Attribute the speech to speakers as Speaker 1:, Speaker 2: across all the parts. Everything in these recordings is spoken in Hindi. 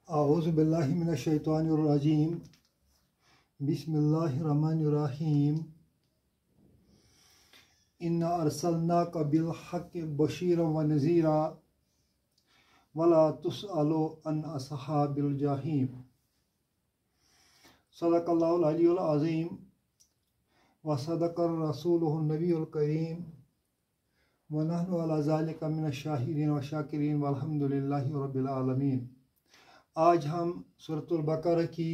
Speaker 1: औज़ु बिल्लाहि मिनश शैतानिर रजीम बिस्मिल्लाहिर रहमानिर रहीम इन्ना अरसलनाका बिल हक़्क़ि बशीरन व नज़ीरा वला तुसअलु अन अस्हाबिल जहीम। सदक़ल्लाहुल अलियुल अज़ीम व सदक़र रसूलुहुन नबियुल करीम व नहनु अला ज़ालिका मिनश शाहिदीन व शाकिरीन वल्हम्दुलिल्लाहि रब्बिल आलमीन। आज हम सूरतुल बकरा की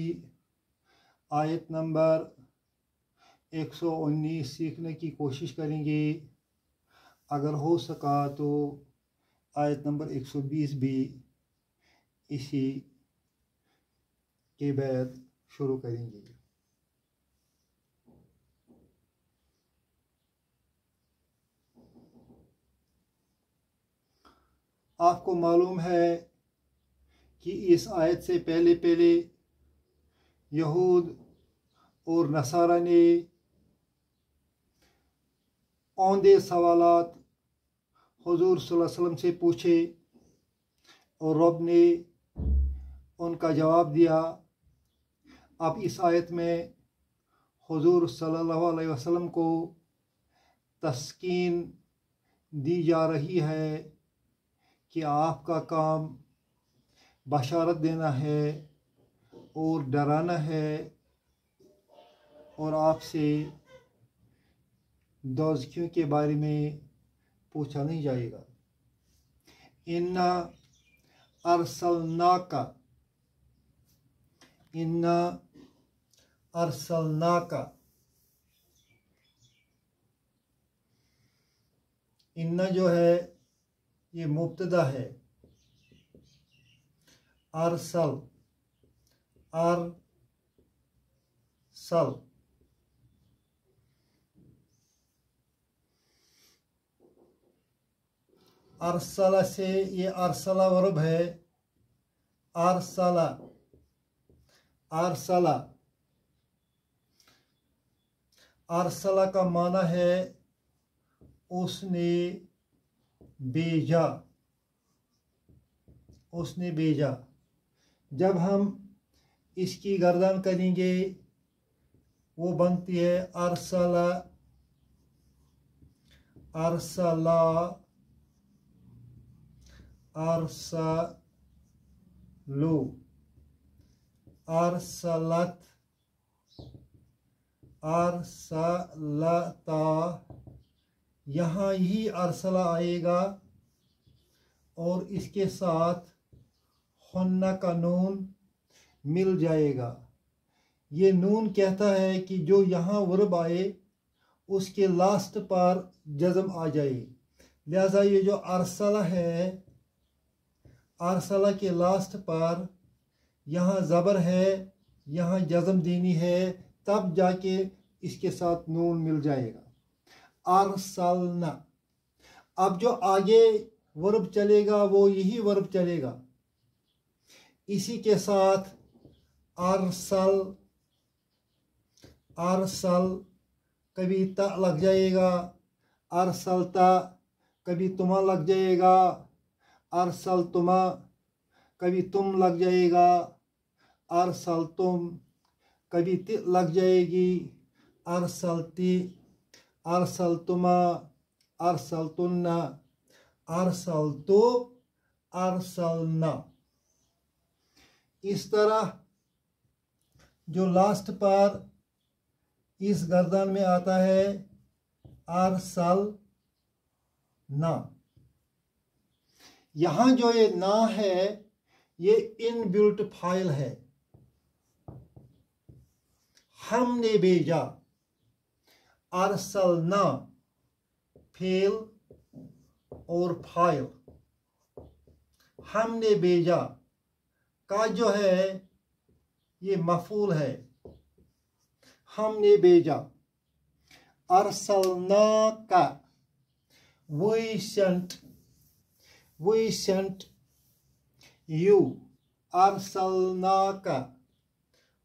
Speaker 1: आयत नंबर 119 सीखने की कोशिश करेंगे। अगर हो सका तो आयत नंबर 120 भी इसी के बाद शुरू करेंगे। आपको मालूम है कि इस आयत से पहले पहले यहूद और नसारा ने औंधे सवालात हुजूर सल्लल्लाहु अलैहि वसल्लम से पूछे और रब ने उनका जवाब दिया। अब इस आयत में हुजूर सल्लल्लाहु अलैहि वसल्लम को तस्कीन दी जा रही है कि आपका काम बशारत देना है और डराना है और आपसे दोज़खियों के बारे में पूछा नहीं जाएगा। इन्ना अरसलनाका, इन्ना अरसलनाका, इन्ना जो है ये मुब्तदा है। अरसल, अरसल, अरसला से ये अरसला वर्ब है। अरसला, अरसला, अरसला का माना है उसने भेजा, उसने भेजा। जब हम इसकी गर्दन करेंगे वो बनती है अरसला, अरसला, अरसलू, अरसलत, अरसलता। यहाँ ही अरसला आएगा और इसके साथ हुन्ना का नून मिल जाएगा। ये नून कहता है कि जो यहाँ वर्ब आए उसके लास्ट पर जज़म आ जाए। लिहाजा ये जो अरसला है, अरसला के लास्ट पर यहाँ ज़बर है, यहाँ जज़म देनी है, तब जाके इसके साथ नून मिल जाएगा। अरसलना। अब जो आगे वर्ब चलेगा वो यही वर्ब चलेगा। इसी के साथ अरसल, अरसल कभी ता लग जाएगा, अरसलता कभी तुमा लग जाएगा, अरसल तुमा कभी तुम लग जाएगा, अरसल तुम कभी ति लग जाएगी, अरसलती, अरसल तुमा, अरसल तुन्ना, अरसल तो, अरसलना। इस तरह जो लास्ट पर इस गर्दन में आता है अरसल ना। यहाँ जो ये ना है ये इनबिल्ट फाइल है। हमने भेजा, अरसलना फेल और फाइल। हमने भेजा का जो है ये मफूल है। हमने भेजा। अरसलना का, we sent you। अरसलना का,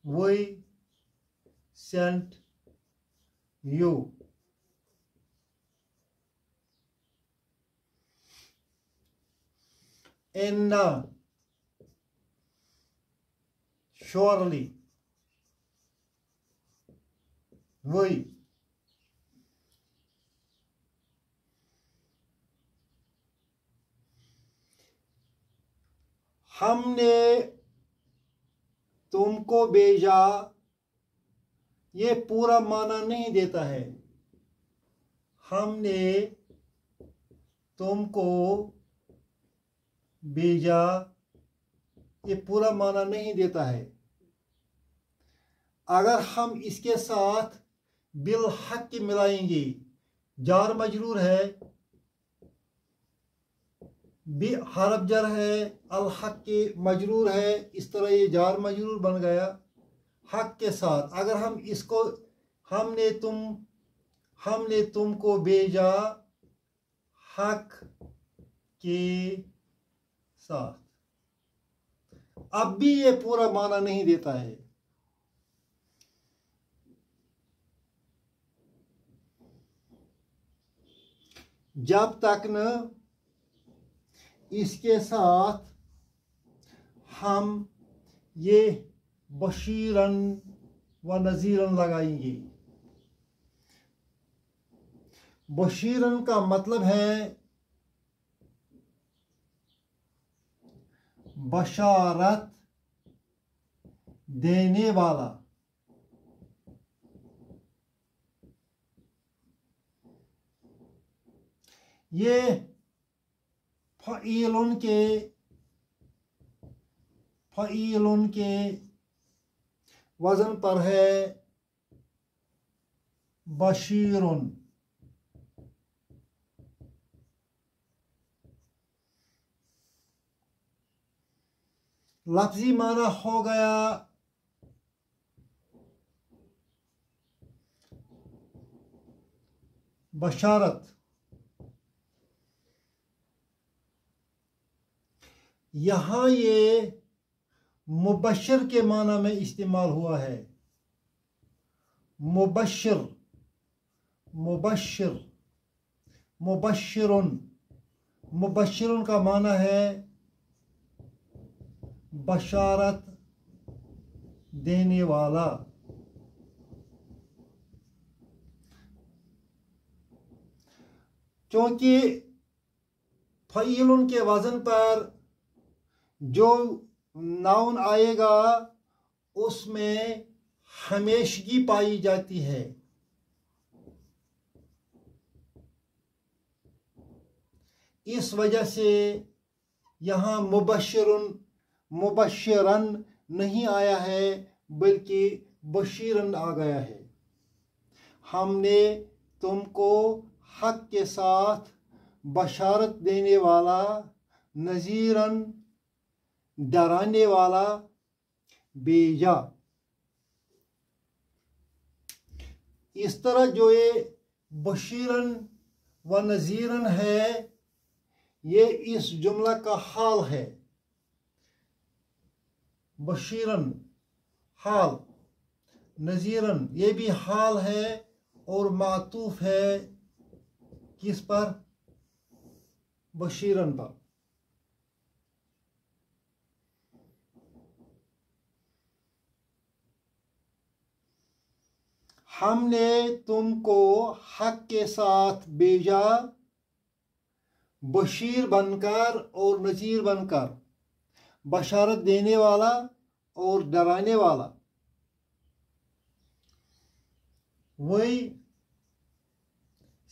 Speaker 1: we sent you। इन्ना, surely, वही। हमने तुमको भेजा, ये पूरा माना नहीं देता है। हमने तुमको भेजा, ये पूरा माना नहीं देता है। अगर हम इसके साथ बिल हक के मिलाएंगे, जार मजरूर है, बी हरफ जर है, अल हक के मजरूर है, इस तरह ये जार मजरूर बन गया हक के साथ। अगर हम इसको हमने तुमको भेजा हक के साथ, अब भी ये पूरा माना नहीं देता है। जब तक न इसके साथ हम ये बशीरन व नज़ीरन लगाएंगे। बशीरन का मतलब है बशारत देने वाला। ये फ़ईलुन के वज़न पर है बशीरुन। लफ्ज़ी माना हो गया बशारत। यहाँ ये मुबश्शिर के माना में इस्तेमाल हुआ है। मुबश्शिर, मुबश्शिर, मुबश्शिरुन। मुबश्शिरुन का माना है बशारत देने वाला। क्योंकि फ़ईलुन के वज़न पर जो नाउन आएगा उसमें हमेशगी पाई जाती है। इस वजह से यहाँ मुबश्शिरन नहीं आया है, बल्कि बशीरन आ गया है। हमने तुमको हक के साथ बशारत देने वाला, नज़ीरन डराने वाला भेजा। इस तरह जो ये बशीरन व नज़ीरन है, ये इस जुमला का हाल है। बशीरन हाल, नज़ीरन ये भी हाल है और मातूफ है किस पर? बशीरन पर। हमने तुमको हक के साथ भेजा बशीर बनकर और नज़ीर बनकर, बशारत देने वाला और डराने वाला। We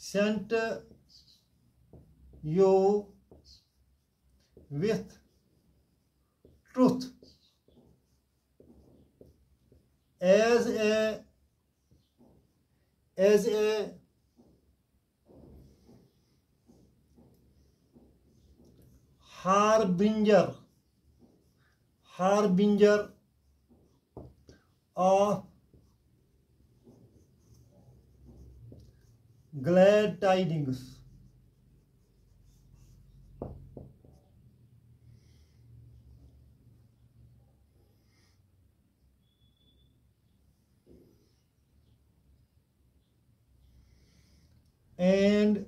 Speaker 1: sent you with truth as a harbinger of glad tidings. And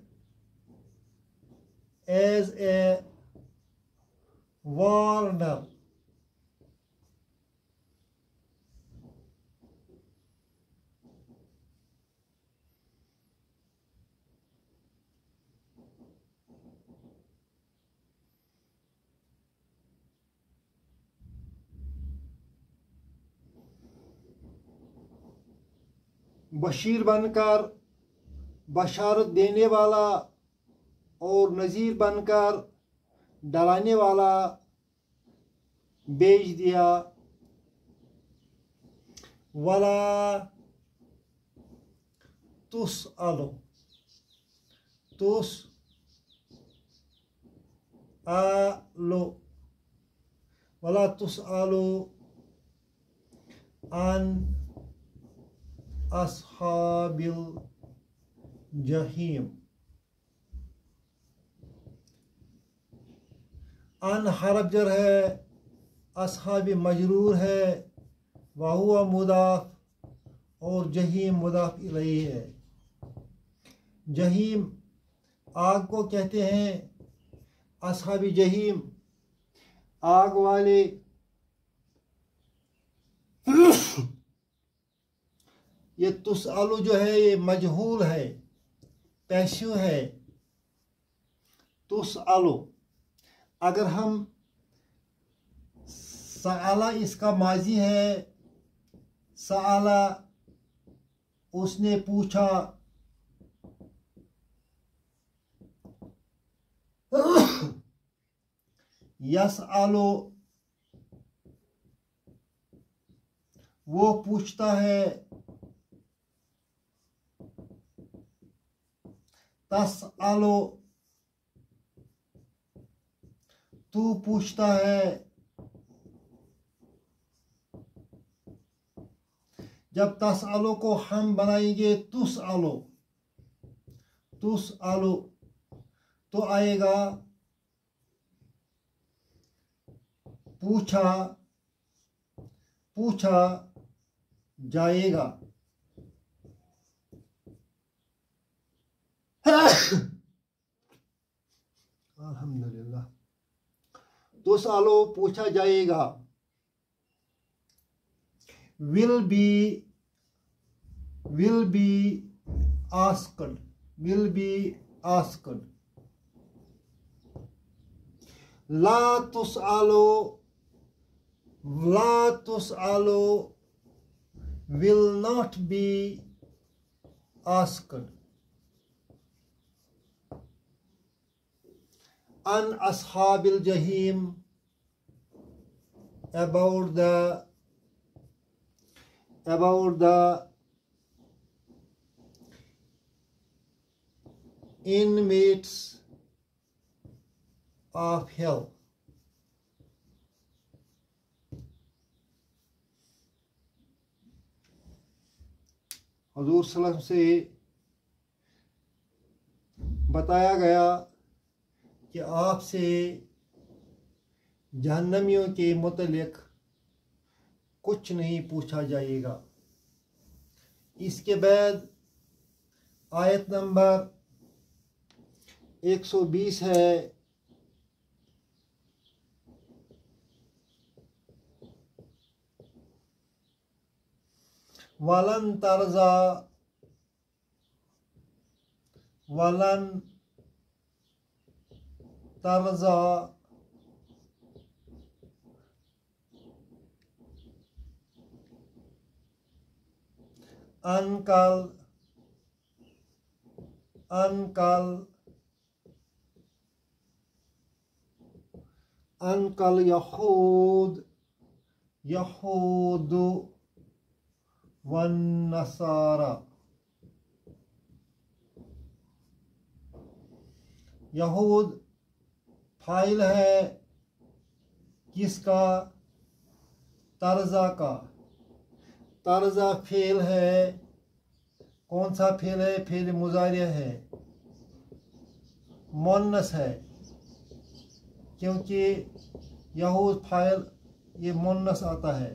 Speaker 1: as a warner Bashir बनकर बशारत देने वाला और नज़ीर बनकर डराने वाला भेज दिया। वला तुसअलु वला तुसअलु अन अस्हाबिल जहीम। अन हरफ जर है, अस्हाबी मजरूर है, वहुआ मुदाफ और जहीम मुदाफ इलैहि है। जहीम आग को कहते हैं, अस्हाबी जहीम आग वाले। ये तुसअलु जो है ये मजहूल है, पैसिव है। तुसअलु अगर हम सआला इसका माजी है, सआला उसने पूछा, यसअलु वो पूछता है, तसअलु तू पूछता है। जब तसअलु को हम बनाएंगे तुसअलु तो आएगा पूछा जाएगा। अल्हम्दुलिल्लाह। तुसअलु पूछा जाएगा। will be asked। La तुसअलु will not be asked। On अस्हाबिल Zaheem about the inmates of hell। हुजूर सल्लल्लाहु अलैहि वसल्लम से बताया गया कि आपसे जहन्नमियों के मुतल्लिक कुछ नहीं पूछा जाएगा। इसके बाद आयत नंबर 120 है। वलन तरजा अनकल यहूद वन नसारा। यहूद फाइल है किसका? तरजा का। तरजा फेल है, कौन सा फेल है? फेल मुजारिया है, मुन्नस है, क्योंकि यहूद फाइल ये मुन्नस आता है।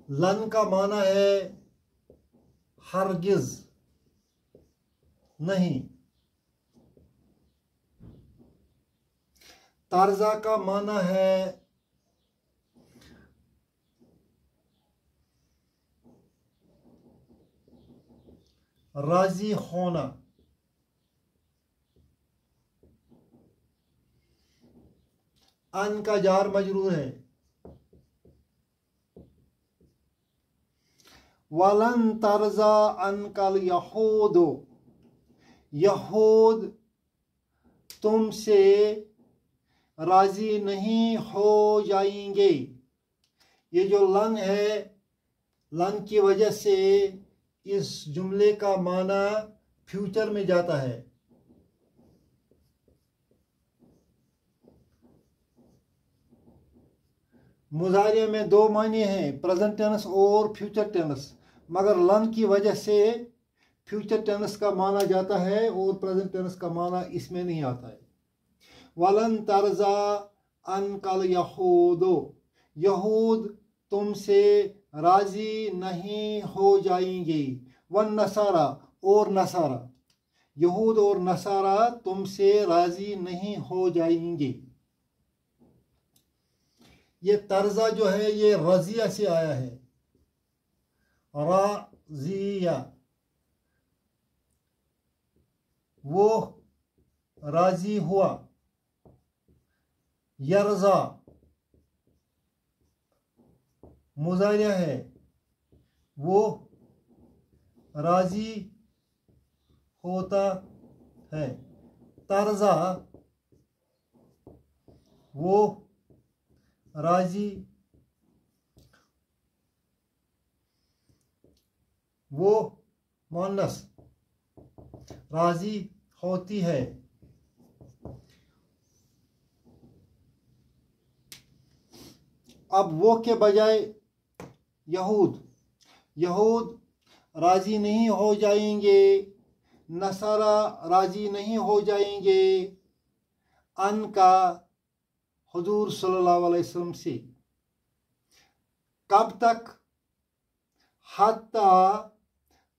Speaker 1: लन का माना है हरगिज नहीं। तारजा का माना है राजी होना। अन का जार मजरूर है, वलन तरजा अनकल यहूदो, यहूद तुमसे राजी नहीं हो जाएंगे। ये जो लन है, लन की वजह से इस जुमले का माना फ्यूचर में जाता है। मुजारिया में दो माने हैं, प्रेजेंट टेंस और फ्यूचर टेंस, मगर लन की वजह से फ्यूचर टेंस का माना जाता है और प्रेजेंट टेंस का माना इसमें नहीं आता है। वलन तरजा अनकल यहूदो, यहूद तुमसे राजी नहीं हो जाएंगे। वन नसारा, और नसारा, यहूद और नसारा तुमसे राजी नहीं हो जाएंगे। ये तर्जा जो है ये रजिया से आया है, राजिया, वो राजी हुआ। यरजा मुजारिया है, वो राजी होता है। तर्जा वो राजी, वो मुअन्नस राजी होती है। अब वो के बजाय यहूद, यहूद राजी नहीं हो जाएंगे, नसारा राजी नहीं हो जाएंगे अन का हुजूर सल्लल्लाहु अलैहि वसल्लम से। कब तक? हत्ता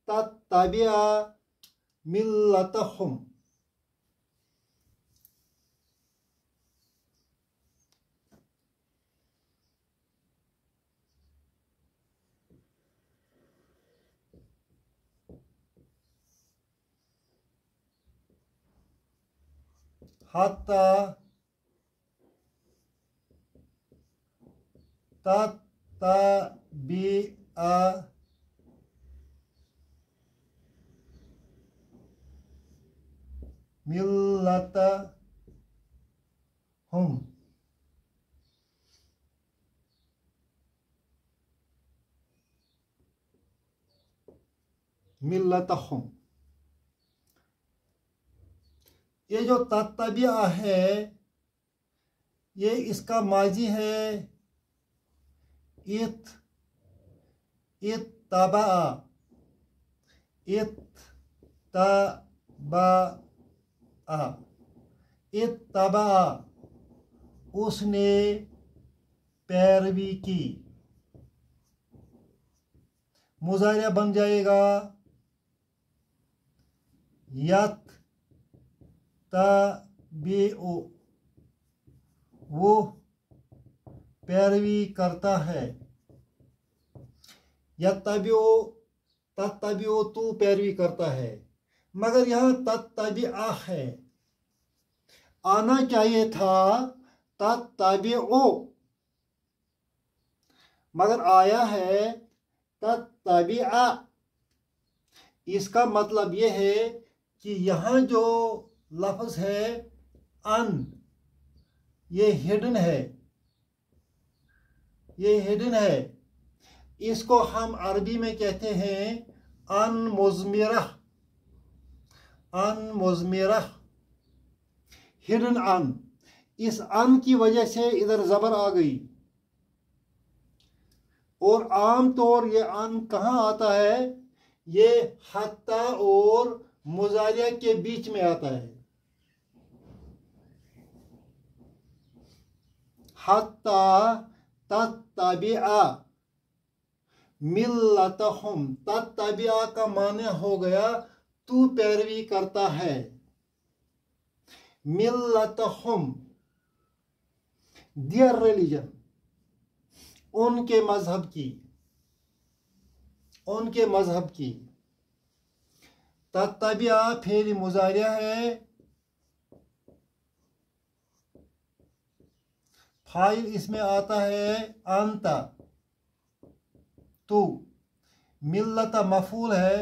Speaker 1: तत्तबिअ मिल्लतहुम, हत्ता तत्तबिअ मिल्लतहुम, मिल्लतहुम। ये जो तत्तबिअ है ये इसका माजी है इत्तबा, इत्तबा, इत्तबा उसने पैरवी की। मुजारिया बन जाएगा यत्तबिउ, वो पैरवी करता है। यत्तबिउ, तत्तबिउ तू पैरवी करता है, मगर यहाँ तत्तबिअ है, आना चाहिए था तत्तबिउ, मगर आया है तत्तबिअ। इसका मतलब यह है कि यहाँ जो लफ्ज़ है अन, ये हिडन है, ये हिडन है। इसको हम अरबी में कहते हैं अन मुज़मिरा, अन मुज़मिरा, हिडन अन। इस अन की वजह से इधर ज़बर आ गई। और आम तौर ये अन कहाँ आता है? ये हत्ता और मुजारिया के बीच में आता है। हत्ता तत्तबिअ मिल्लतहुम, तत्तबिअ का माने हो गया तू पैरवी करता है। मिल्लतहुम देयर रिलीजन, उनके मजहब की, उनके मजहब की। तत्तबिअ फेल मुजारिया है, फाइल इसमें आता है अंता, तू। मिल्लत मफूल है,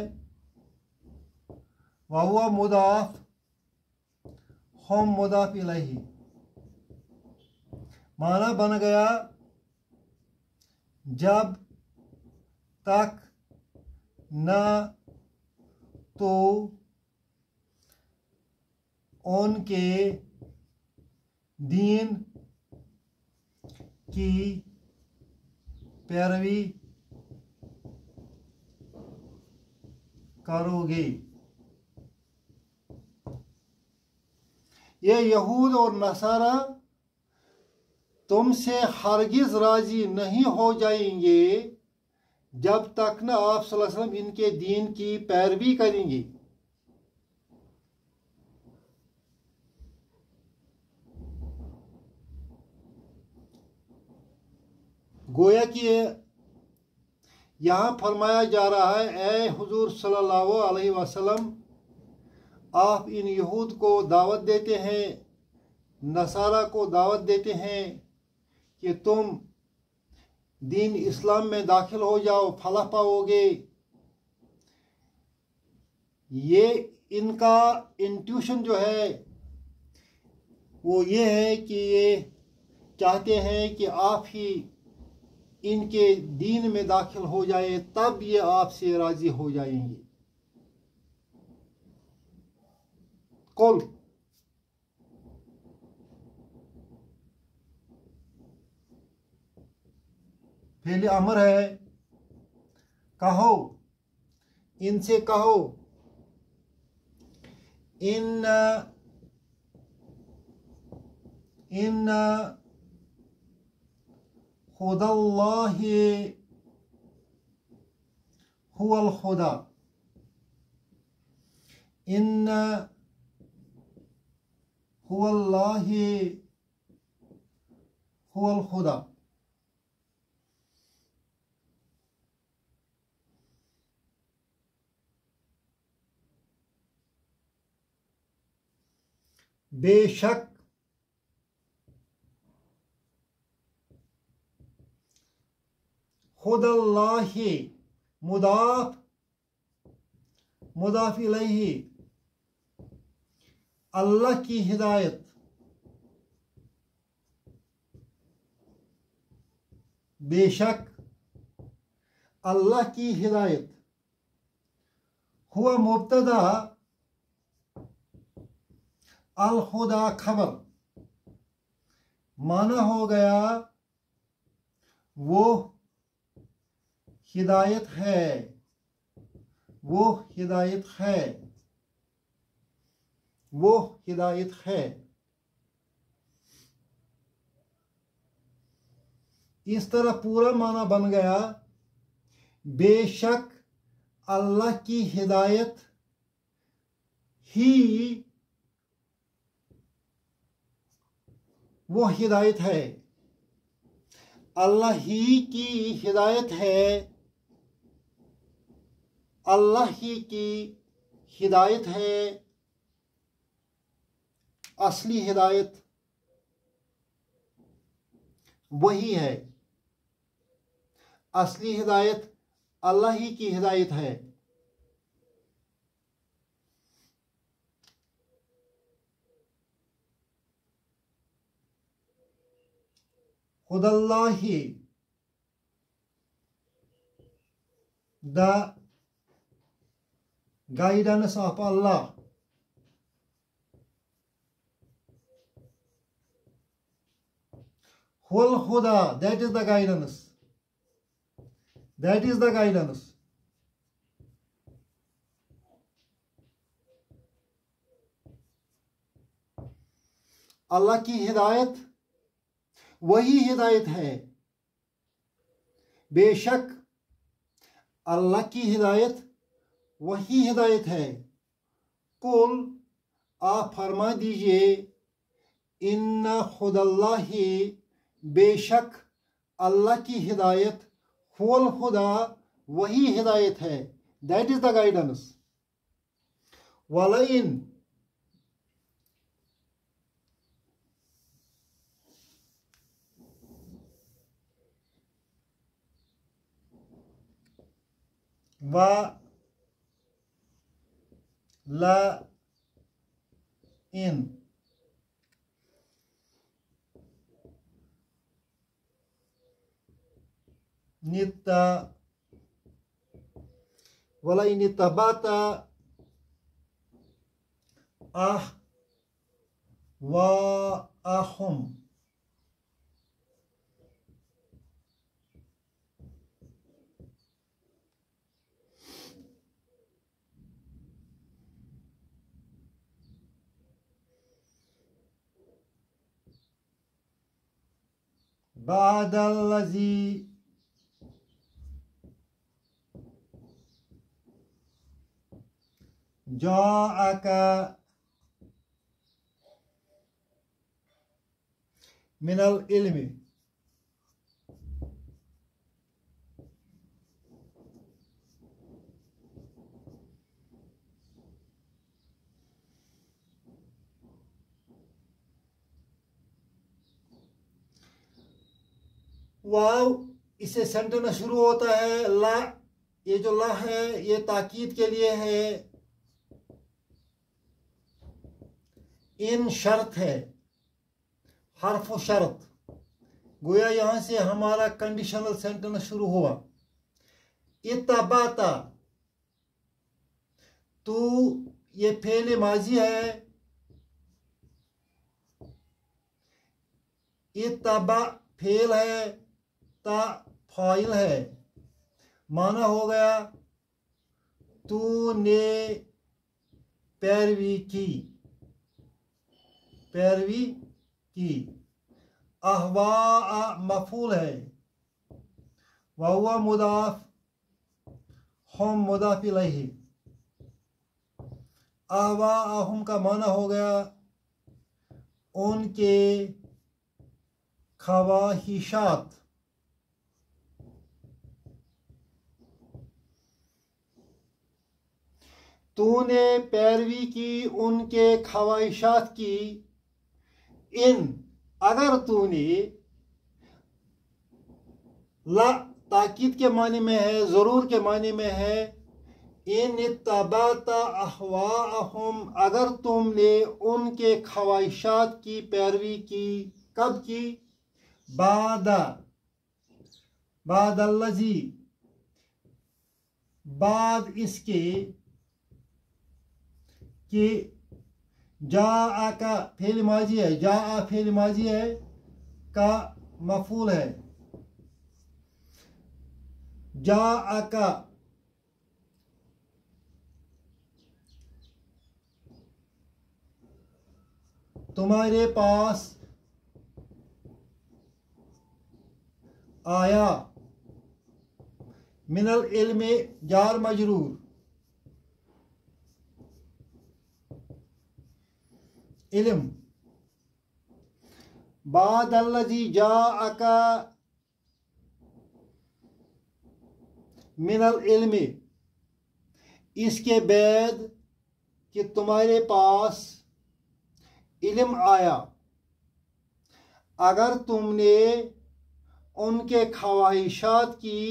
Speaker 1: वहुआ मुदाफ, हम मुदाफ इलैहि। माना बन गया जब तक न तो उनके दीन की पैरवी करोगे। ये यहूद और नसारा तुमसे हरगिज राजी नहीं हो जाएंगे जब तक न आप सल्लल्लाहु अलैहि वसल्लम इनके दीन की पैरवी करेंगे। गोया कि यहाँ फरमाया जा रहा है, ए हुजूर सल्लल्लाहु अलैहि वसल्लम, आप इन यहूद को दावत देते हैं, नसारा को दावत देते हैं कि तुम दीन इस्लाम में दाखिल हो जाओ, फलाह पाओगे। ये इनका इंट्यूशन जो है वो ये है कि ये चाहते हैं कि आप ही इनके दीन में दाखिल हो जाए, तब ये आपसे राजी हो जाएंगे। कुल पहले अमर है, कहो, इनसे कहो, इन खुदल्लाहि हुवल खुदा, इन हुवल्लाहि हुवल खुदा। बेशक खुदल्लाहि मुदाफ मुदाफ इलैहि, अल्लाह की हिदायत, बेशक अल्लाह की हिदायत, हुआ मुब्तदा, अल खुदा खबर, माना हो गया वो हिदायत है, वो हिदायत है, वो हिदायत है। इस तरह पूरा माना बन गया, बेशक अल्लाह की हिदायत ही वो हिदायत है, अल्लाह ही की हिदायत है, अल्लाह ही की हिदायत है, असली हिदायत वही है, असली हिदायत अल्लाह ही की हिदायत है। खुदल्लाहि, the guidance of Allah, Hul Huda, that is the guidance, that is the guidance. अल्लाह की हिदायत वही हिदायत है, बेशक अल्लाह की हिदायत वही हिदायत है। कुल, आप फरमा दीजिए, इन्ना खुदल्लाहि, बेशक अल्लाह की हिदायत, हुवल खुदा, वही हिदायत है, दैट इज द गाइडेंस। वलइन, व ला इन निता वला इन तबाता आह व आहुम बादल्लज़ी जाअका मिनल इल्मी वाव इससे सेंटेंस शुरू होता है ला। ये जो ला है ये ताकीद के लिए है। इन शर्त है, हर्फ शर्त, गोया यहां से हमारा कंडीशनल सेंटेंस शुरू हुआ। इत्तबाता तू ये फेल माजी है। इत्तबा फेल है, ता फाइल है। माना हो गया तूने पैरवी की, पैरवी की। अहवा मफूल है, वहुवा मुदाफ, हम मुदाफ इलैहि। अहवा अहुम का माना हो गया उनके ख्वाहिशात। तूने पैरवी की उनके ख्वाहिशात की। इन अगर तूने, ला ताकीद के माने में है, जरूर के माने में है। इन इत्तबाता अहवाअहुम अगर तुमने उनके ख्वाहिशात की पैरवी की। कब की? बादल्लज़ी बाद इसके कि जाआ का फेल माजी है, जाआ फेल माजी है का मफूल है। जाआ का तुम्हारे पास आया। मिनल इल्म जार मजरूर। इल्म बादल्लज़ी जाअका मिनल इल्म इसके बाद कि तुम्हारे पास इल्म आया। अगर तुमने उनके ख्वाहिशात की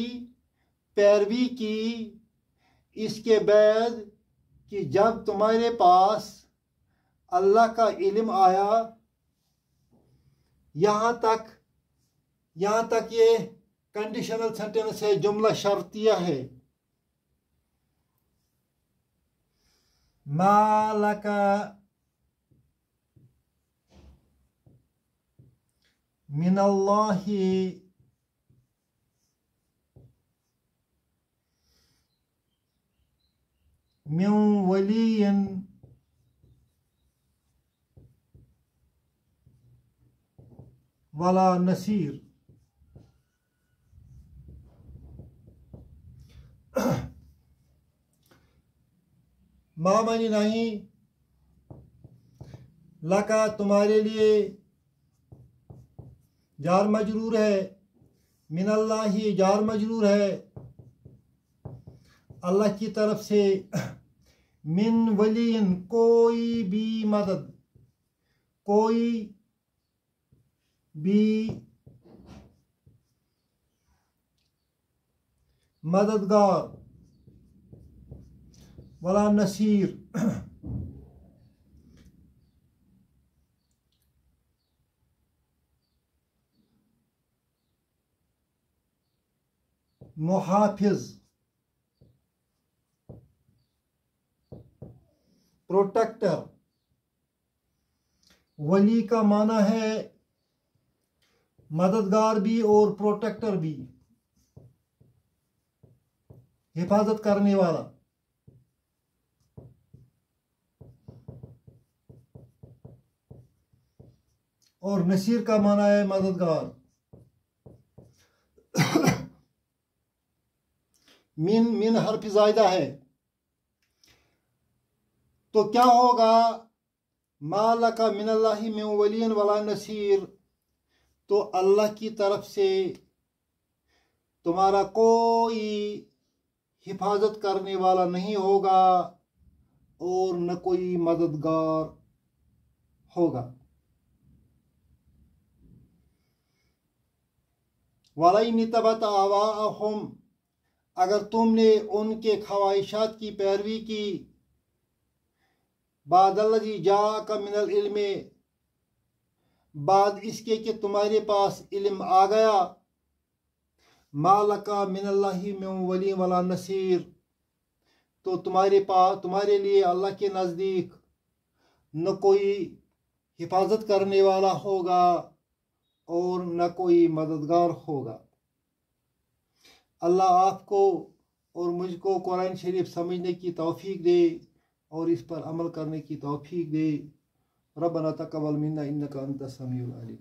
Speaker 1: पैरवी की इसके बाद कि जब तुम्हारे पास अल्लाह का इल्म आया। यहाँ तक ये कंडीशनल सेंटेंस है, जुमला शर्तिया है। मालका मिनल्लाहि मिन वलिय्यिन वला नसीर। मामानी नहीं, लका तुम्हारे लिए, जार मजरूर है, मिनल्लाहि जार मजरूर है अल्लाह की तरफ से। मिन वलियन कोई भी मदद, कोई भी मददगार। वला नसीर। मुहाफिज, प्रोटेक्टर। वली का माना है मददगार भी और प्रोटेक्टर भी, हिफाजत करने वाला। और नसीर का माना है मददगार। मिन हर्फ ज़ायदा है, तो क्या होगा? मालका मिनल्लाहि मिन वलियन वला नसीर, तो अल्लाह की तरफ से तुम्हारा कोई हिफाजत करने वाला नहीं होगा और न कोई मददगार होगा। वलइन तबत आवाअहुम, अगर तुमने उनके ख्वाहिशात की पैरवी की, बादल्लज़ी जाअका मिनल इल्म, बाद इसके कि तुम्हारे पास इल्म आ गया, मालका मिनल्लाहि मिन वली वला नसीर, तो तुम्हारे लिए अल्लाह के नज़दीक न कोई हिफाजत करने वाला होगा और न कोई मददगार होगा। अल्लाह आपको और मुझको कुरान शरीफ समझने की तौफीक दे और इस पर अमल करने की तौफीक दे। रब्बना तक़ब्बल मिन्ना इन्नका अंतस समीउल अलीम।